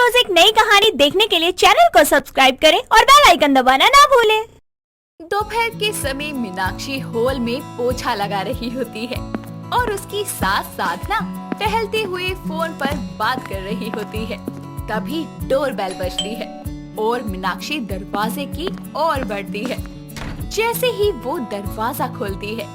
रोज एक नई कहानी देखने के लिए चैनल को सब्सक्राइब करें और बेल आइकन दबाना ना भूलें। दोपहर के समय मीनाक्षी हॉल में पोछा लगा रही होती है और उसकी सास साधना टहलते हुए फोन पर बात कर रही होती है। तभी डोर बेल बजती है और मीनाक्षी दरवाजे की ओर बढ़ती है। जैसे ही वो दरवाजा खोलती है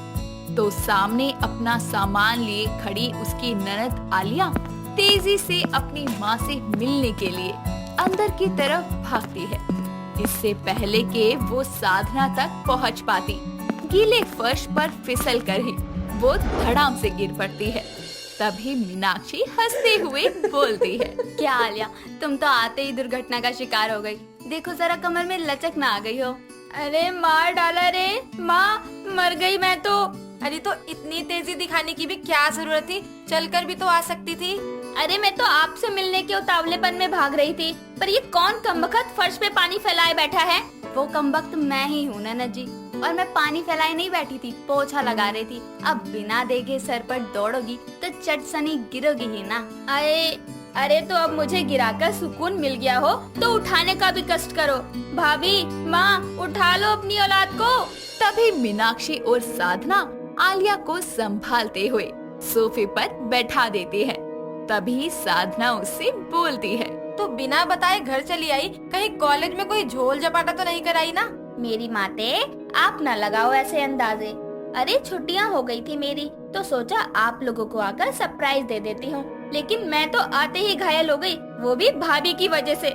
तो सामने अपना सामान लिए खड़ी उसकी ननद आलिया तेजी से अपनी माँ से मिलने के लिए अंदर की तरफ भागती है। इससे पहले कि वो साधना तक पहुँच पाती, गीले फर्श पर फिसल कर ही वो धड़ाम से गिर पड़ती है। तभी मीनाक्षी हंसते हुए बोलती है, क्या आलिया, तुम तो आते ही दुर्घटना का शिकार हो गई। देखो जरा कमर में लचक ना आ गई हो। अरे मार डाला रे माँ, मर गई मैं तो। अरे तो इतनी तेजी दिखाने की भी क्या जरूरत थी, चलकर भी तो आ सकती थी। अरे मैं तो आपसे मिलने के उतावलेपन में भाग रही थी, पर ये कौन कमबख्त फर्श पे पानी फैलाए बैठा है। वो कमबख्त मैं ही हूँ ननद जी, और मैं पानी फैलाए नहीं बैठी थी, पोछा लगा रही थी। अब बिना देखे सर पर दौड़ोगी तो चट सनी गिरोगी ही ना। अरे तो अब मुझे गिराकर सुकून मिल गया हो तो उठाने का भी कष्ट करो। भाभी, माँ, उठा लो अपनी औलाद को। तभी मीनाक्षी और साधना आलिया को संभालते हुए सोफे पर बैठा देते हैं। तभी साधना उससे बोलती है, तो बिना बताए घर चली आई, कहीं कॉलेज में कोई झोल झपाटा तो नहीं कराई ना। मेरी माते, आप न लगाओ ऐसे अंदाजे। अरे छुट्टियां हो गई थी मेरी, तो सोचा आप लोगों को आकर सरप्राइज दे देती हूँ, लेकिन मैं तो आते ही घायल हो गई, वो भी भाभी की वजह से।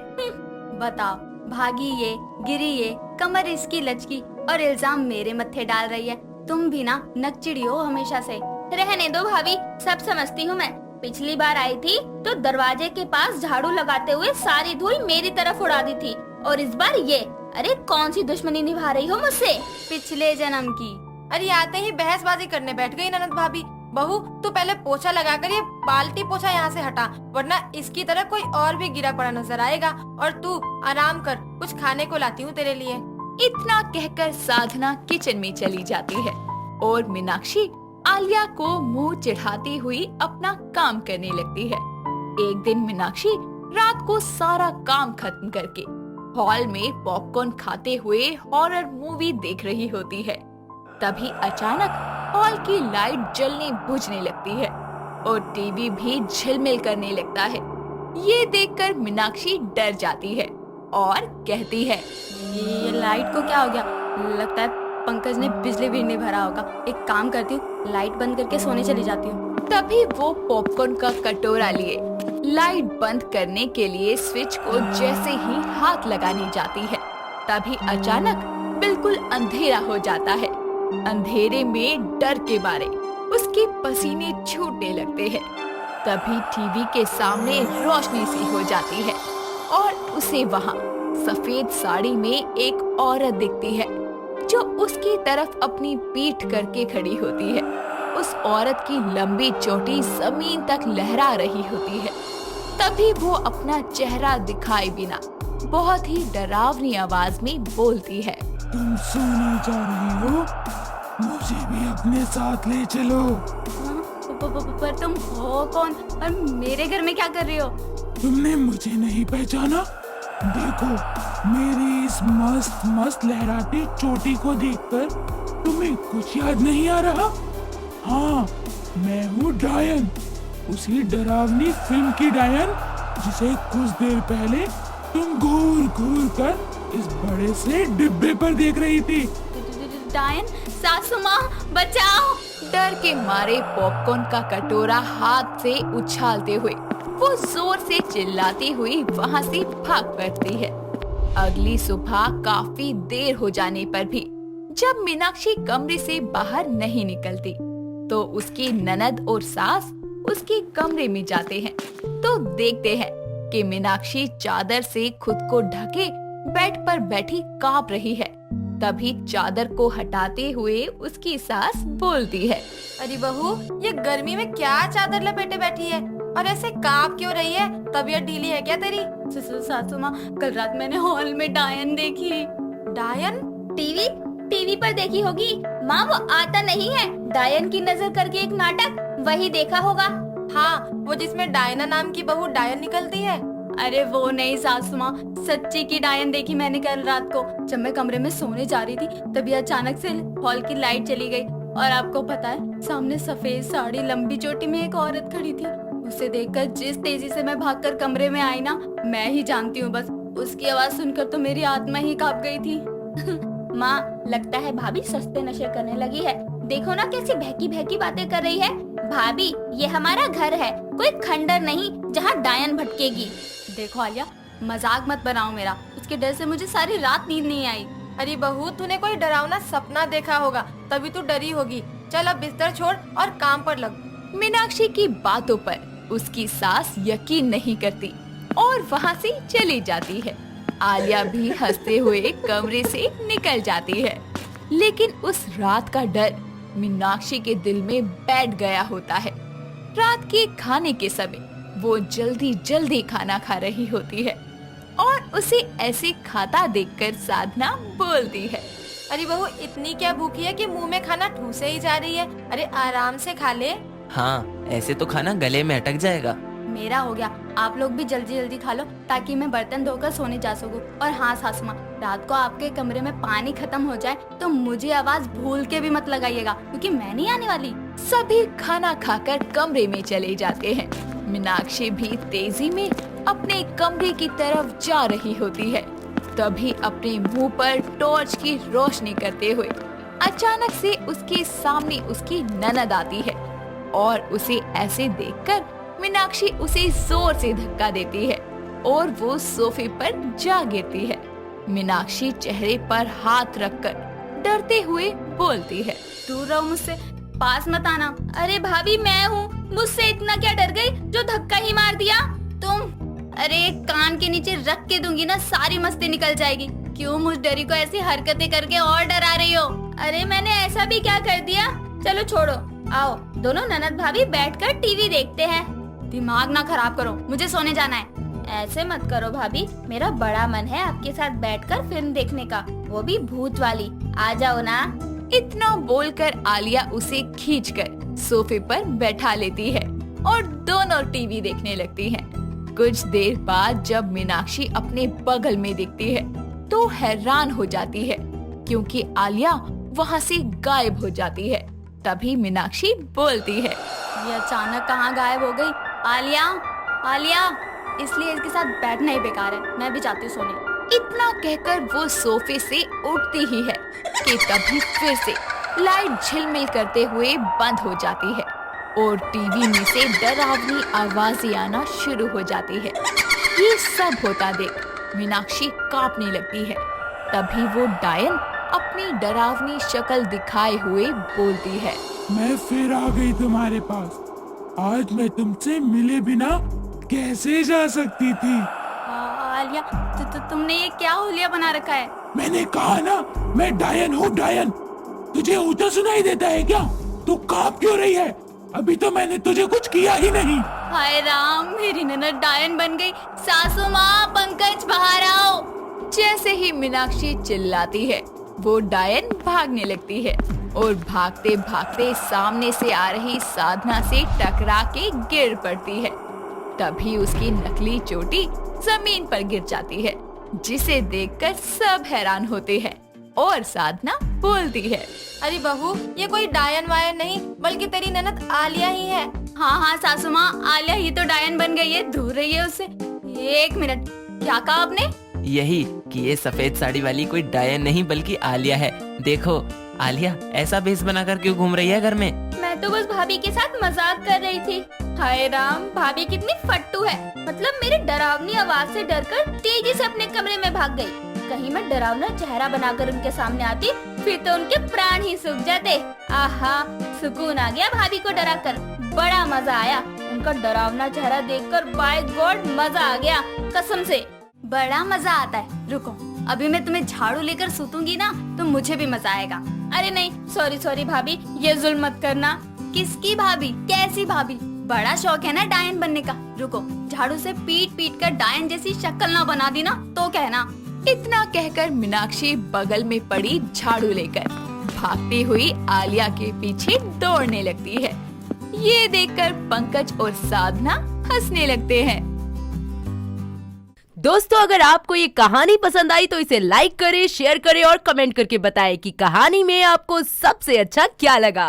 बताओ, भागी ये, गिरी ये, कमर इसकी लचकी और इल्जाम मेरे मत्थे डाल रही है। तुम भी ना नकचिड़ी हो हमेशा से। रहने दो भाभी, सब समझती हूँ मैं। पिछली बार आई थी तो दरवाजे के पास झाड़ू लगाते हुए सारी धूल मेरी तरफ उड़ा दी थी, और इस बार ये। अरे कौन सी दुश्मनी निभा रही हो मुझसे, पिछले जन्म की। अरे आते ही बहसबाजी करने बैठ गई ननद भाभी। बहू, तू पहले पोछा लगाकर ये बाल्टी पोछा यहाँ से हटा, वरना इसकी तरह कोई और भी गिरा पड़ा नजर आएगा। और तू आराम कर, कुछ खाने को लाती हूँ तेरे लिए। इतना कहकर साधना किचन में चली जाती है और मीनाक्षी आलिया को मुंह चिढ़ाती हुई अपना काम करने लगती है। एक दिन मीनाक्षी रात को सारा काम खत्म करके हॉल में पॉपकॉर्न खाते हुए हॉरर मूवी देख रही होती है। तभी अचानक हॉल की लाइट जलने बुझने लगती है और टीवी भी झिलमिल करने लगता है। ये देखकर मीनाक्षी डर जाती है और कहती है, ये लाइट को क्या हो गया? लगता है पंकज ने बिजली बिल नहीं भरा होगा। एक काम करती हूँ, लाइट बंद करके सोने चली जाती हूँ। तभी वो पॉपकॉर्न का कटोरा लिए लाइट बंद करने के लिए स्विच को जैसे ही हाथ लगाने जाती है, तभी अचानक बिल्कुल अंधेरा हो जाता है। अंधेरे में डर के मारे उसके पसीने छूटने लगते हैं। तभी टीवी के सामने रोशनी सी हो जाती है और उसे वहाँ सफेद साड़ी में एक औरत दिखती है जो उसकी तरफ अपनी पीठ करके खड़ी होती है। उस औरत की लंबी चोटी जमीन तक लहरा रही होती है। तभी वो अपना चेहरा दिखाए बिना बहुत ही डरावनी आवाज में बोलती है, तुम सोने जा रही हो? मुझे भी अपने साथ ले चलो। पर तुम हो कौन और मेरे घर में क्या कर रही हो? तुमने मुझे नहीं पहचाना? देखो, मेरी इस मस्त मस्त लहराती चोटी को देखकर तुम्हें कुछ याद नहीं आ रहा? हाँ, मैं हूँ डायन, उसी डरावनी फिल्म की डायन जिसे कुछ देर पहले तुम घूर घूर कर इस बड़े से डिब्बे पर देख रही थी। डायन, सासू माँ, बचाओ। डर के मारे पॉपकॉर्न का कटोरा हाथ से उछालते हुए वो जोर से चिल्लाती हुई वहाँ से भाग पड़ती है। अगली सुबह काफी देर हो जाने पर भी जब मीनाक्षी कमरे से बाहर नहीं निकलती तो उसकी ननद और सास उसके कमरे में जाते हैं तो देखते हैं कि मीनाक्षी चादर से खुद को ढके बेड पर बैठी कांप रही है। तभी चादर को हटाते हुए उसकी सास बोलती है, अरे बहू, ये गर्मी में क्या चादर लपेटे बैठी है और ऐसे कांप क्यों रही है? तबीयत ढीली है क्या तेरी? सासू माँ, कल रात मैंने हॉल में डायन देखी। डायन? टीवी पर देखी होगी माँ, वो आता नहीं है, डायन की नजर करके एक नाटक, वही देखा होगा। हाँ, वो जिसमें डायना नाम की बहू डायन निकलती है। अरे वो नहीं सासू माँ, सच्ची की डायन देखी मैंने कल रात को। जब मैं कमरे में सोने जा रही थी तभी अचानक से हॉल की लाइट चली गई और आपको पता है सामने सफेद साड़ी लंबी चोटी में एक औरत खड़ी थी। उसे देखकर जिस तेजी से मैं भागकर कमरे में आई ना, मैं ही जानती हूँ बस उसकी आवाज सुनकर तो मेरी आत्मा ही कांप गई थी। माँ, लगता है भाभी सस्ते नशे करने लगी है। देखो ना कैसी बहकी बहकी बातें कर रही है। भाभी, ये हमारा घर है, कोई खंडर नहीं जहाँ डायन भटकेगी। देखो आलिया, मजाक मत बनाओ मेरा। उसके डर से मुझे सारी रात नींद नहीं आई। अरे बहू, तूने कोई डरावना सपना देखा होगा तभी तू डरी होगी। चल अब बिस्तर छोड़ और काम पर लग। मीनाक्षी की बातों पर उसकी सास यकीन नहीं करती और वहाँ से चली जाती है। आलिया भी हंसते हुए कमरे से निकल जाती है, लेकिन उस रात का डर मीनाक्षी के दिल में बैठ गया होता है। रात के खाने के समय वो जल्दी जल्दी खाना खा रही होती है और उसे ऐसे खाता देखकर साधना बोलती है। अरे बहू, इतनी क्या भूखी है कि मुंह में खाना ठूसे ही जा रही है। अरे आराम से खा ले। हाँ, ऐसे तो खाना गले में अटक जाएगा। मेरा हो गया, आप लोग भी जल्दी जल्दी खा लो ताकि मैं बर्तन धोकर सोने जा सकूं। और हाँ सासू माँ, रात को आपके कमरे में पानी खत्म हो जाए तो मुझे आवाज भूल के भी मत लगाइएगा क्योंकि मैं नहीं आने वाली। सभी खाना खाकर कमरे में चले जाते हैं। मीनाक्षी भी तेजी में अपने कमरे की तरफ जा रही होती है। तभी अपने मुंह पर टॉर्च की रोशनी करते हुए अचानक से उसके सामने उसकी ननद आती है और उसे ऐसे देखकर मीनाक्षी उसे जोर से धक्का देती है और वो सोफे पर जा गिरती है। मीनाक्षी चेहरे पर हाथ रखकर डरते हुए बोलती है, दूर रहो मुझसे, पास मत आना। अरे भाभी, मैं हूँ, मुझसे इतना क्या डर गई जो धक्का ही मार दिया तुम? अरे कान के नीचे रख के दूंगी ना, सारी मस्ती निकल जाएगी। क्यों मुझ डरी को ऐसी हरकतें करके और डरा रही हो? अरे मैंने ऐसा भी क्या कर दिया? चलो छोड़ो, आओ दोनों ननद भाभी बैठकर टीवी देखते हैं। दिमाग ना खराब करो, मुझे सोने जाना है। ऐसे मत करो भाभी, मेरा बड़ा मन है आपके साथ बैठकर फिल्म देखने का, वो भी भूत वाली। आ जाओ ना। इतना बोलकर आलिया उसे खींचकर सोफे पर बैठा लेती है और दोनों टीवी देखने लगती हैं। कुछ देर बाद जब मीनाक्षी अपने बगल में दिखती है तो हैरान हो जाती है क्योंकि आलिया वहाँ से गायब हो जाती है। तभी मीनाक्षी बोलती है, ये अचानक कहाँ गायब हो गई? आलिया, आलिया, इसलिए इसके साथ बैठना ही बेकार है, मैं भी जाती हूँ सोने। इतना कहकर वो सोफे से उठती ही है कि तभी फिर से लाइट झिलमिल करते हुए बंद हो जाती है और टीवी में से डरावनी आवाजें आना शुरू हो जाती है। ये सब होता देख मीनाक्षी कांपने लगती है। तभी वो डायन अपनी डरावनी शक्ल दिखाए हुए बोलती है, मैं फिर आ गई तुम्हारे पास। आज मैं तुमसे मिले बिना कैसे जा सकती थी? आलिया, तुमने ये क्या हुलिया बना रखा है? मैंने कहा ना, मैं डायन हूँ, डायन। तुझे ऊँचा सुनाई देता है क्या? तू कांप क्यों रही है? अभी तो मैंने तुझे कुछ किया ही नहीं। हाय राम, मेरी ननद डायन बन गई। सासू माँ, पंकज बाहर आओ। जैसे ही मीनाक्षी चिल्लाती है वो डायन भागने लगती है और भागते भागते सामने से आ रही साधना से टकरा के गिर पड़ती है। तभी उसकी नकली चोटी जमीन पर गिर जाती है, जिसे देखकर सब हैरान होते हैं और साधना बोलती है, अरे बहू, ये कोई डायन वायन नहीं बल्कि तेरी ननद आलिया ही है। हाँ हाँ सासू माँ, आलिया ही तो डायन बन गई है, दूर रही है उससे। एक मिनट, क्या कहा आपने? यही कि ये सफेद साड़ी वाली कोई डायन नहीं बल्कि आलिया है। देखो आलिया ऐसा भेष बनाकर क्यों घूम रही है घर में? मैं तो बस भाभी के साथ मजाक कर रही थी। हाय राम, भाभी कितनी फट्टू है। मतलब मेरी डरावनी आवाज से डरकर तेजी से अपने कमरे में भाग गई। कहीं मैं डरावना चेहरा बनाकर उनके सामने आती फिर तो उनके प्राण ही सूख जाते। आहा, सुकून आ गया भाभी को डरा कर, बड़ा मजा आया। उनका डरावना चेहरा देखकर बाय गॉड मजा आ गया, कसम से बड़ा मजा आता है। रुको, अभी मैं तुम्हें झाड़ू लेकर सूतूंगी ना तो मुझे भी मजा आएगा। अरे नहीं, सॉरी भाभी, ये जुल्म मत करना। किसकी भाभी? कैसी भाभी? बड़ा शौक है ना डायन बनने का। रुको, झाड़ू से पीट पीट कर डायन जैसी शक्ल ना बना दी ना तो कहना। इतना कहकर मीनाक्षी बगल में पड़ी झाड़ू लेकर भागती हुई आलिया के पीछे दौड़ने लगती है। ये देखकर पंकज और साधना हंसने लगते हैं। दोस्तों अगर आपको ये कहानी पसंद आई तो इसे लाइक करें, शेयर करें और कमेंट करके बताएं कि कहानी में आपको सबसे अच्छा क्या लगा।